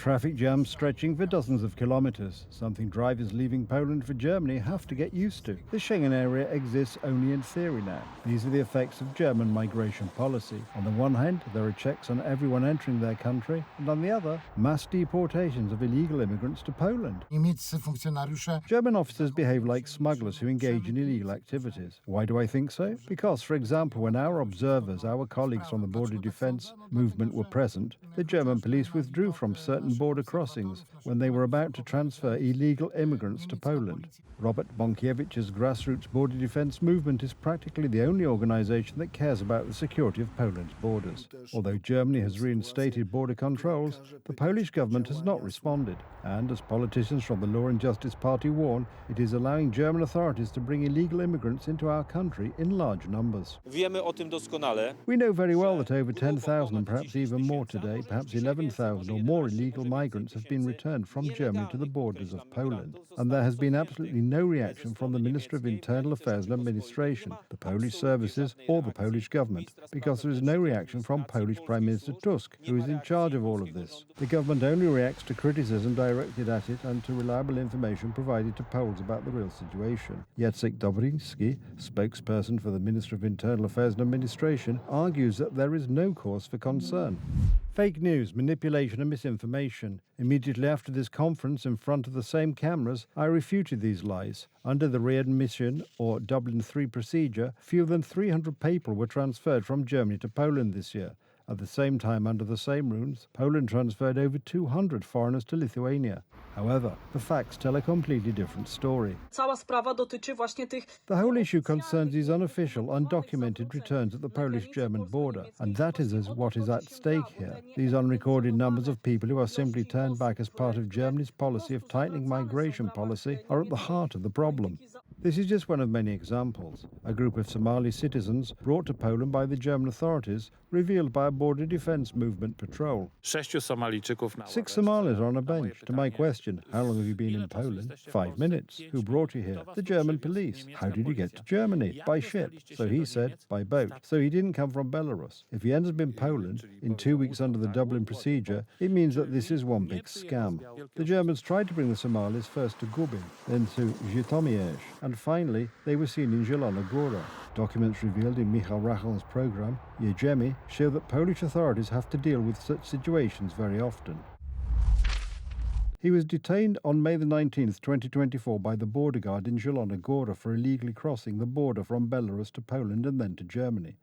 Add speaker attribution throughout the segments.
Speaker 1: Traffic jams stretching for dozens of kilometres, something drivers leaving Poland for Germany have to get used to. The Schengen area exists only in theory now. These are the effects of German migration policy. On the one hand, there are checks on everyone entering their country, and on the other, mass deportations of illegal immigrants to Poland. German officers behave like smugglers who engage in illegal activities. Why do I think so? Because, for example, when our observers, our colleagues from the border defence movement were present, the German police withdrew from certain border crossings when they were about to transfer illegal immigrants to Poland. Robert Bonkiewicz's grassroots border defence movement is practically the only organisation that cares about the security of Poland's borders. Although Germany has reinstated border controls, the Polish government has not responded. And as politicians from the Law and Justice Party warn, it is allowing German authorities to bring illegal immigrants into our country in large numbers. We know very well that over 10,000 and perhaps even more today, perhaps 11,000 or more illegal migrants have been returned from Germany to the borders of Poland. And there has been absolutely no reaction from the Minister of Internal Affairs and Administration, the Polish services or the Polish government, because there is no reaction from Polish Prime Minister Tusk, who is in charge of all of this. The government only reacts to criticism directed at it and to reliable information provided to Poles about the real situation. Jacek Dobrynski, spokesperson for the Minister of Internal Affairs and Administration, argues that there is no cause for concern. Fake news, manipulation and misinformation. Immediately after this conference in front of the same cameras, I refuted these lies. Under the readmission or Dublin III procedure, fewer than 300 people were transferred from Germany to Poland this year. At the same time, under the same rules, Poland transferred over 200 foreigners to Lithuania. However, the facts tell a completely different story. The whole issue concerns these unofficial, undocumented returns at the Polish-German border, and that is what is at stake here. These unrecorded numbers of people who are simply turned back as part of Germany's policy of tightening migration policy are at the heart of the problem. This is just one of many examples. A group of Somali citizens brought to Poland by the German authorities, revealed by a border defence movement patrol. 6 Somalis are on a bench. To my question, how long have you been in Poland? 5 minutes. Who brought you here? The German police. How did you get to Germany? By ship. So he said, by boat. So he didn't come from Belarus. If he ends up in Poland, in 2 weeks under the Dublin procedure, it means that this is one big scam. The Germans tried to bring the Somalis first to Gubin, then to Żytomierz, and finally they were seen in Zielona Góra. Documents revealed in Michał Rachel's programme, Jedziemy, show that Polish authorities have to deal with such situations very often. He was detained on May 19, 2024 by the border guard in Zielona Góra for illegally crossing the border from Belarus to Poland and then to Germany.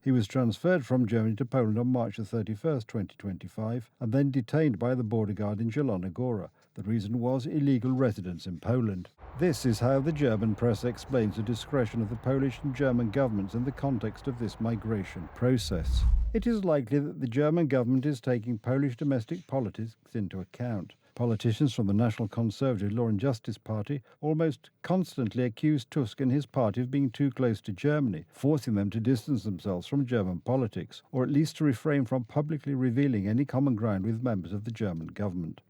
Speaker 1: He was transferred from Germany to Poland on March 31, 2025, and then detained by the border guard in Zielona Góra. The reason was illegal residence in Poland. This is how the German press explains the discretion of the Polish and German governments in the context of this migration process. It is likely that the German government is taking Polish domestic politics into account. Politicians from the National Conservative Law and Justice Party almost constantly accuse Tusk and his party of being too close to Germany, forcing them to distance themselves from German politics, or at least to refrain from publicly revealing any common ground with members of the German government.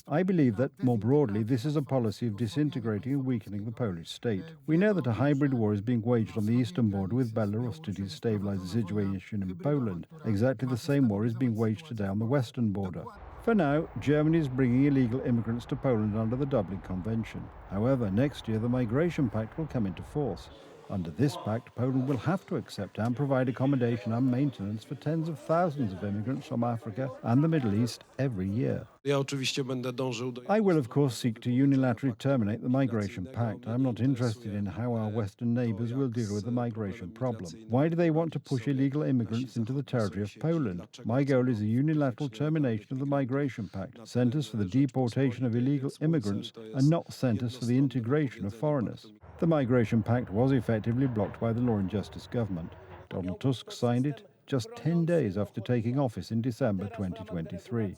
Speaker 1: I believe that, more broadly, this is a policy of disintegrating and weakening the Polish state. We know that a hybrid war is being waged on the eastern border with Belarus to destabilize the situation in Poland. Exactly the same war is being waged today on the western border. For now, Germany is bringing illegal immigrants to Poland under the Dublin Convention. However, next year the Migration Pact will come into force. Under this pact, Poland will have to accept and provide accommodation and maintenance for tens of thousands of immigrants from Africa and the Middle East every year. I will, of course, seek to unilaterally terminate the Migration Pact. I am not interested in how our Western neighbours will deal with the migration problem. Why do they want to push illegal immigrants into the territory of Poland? My goal is a unilateral termination of the Migration Pact, centres for the deportation of illegal immigrants and not centres for the integration of foreigners. The Migration Pact was effectively blocked by the Law and Justice government. Donald Tusk signed it just 10 days after taking office in December 2023.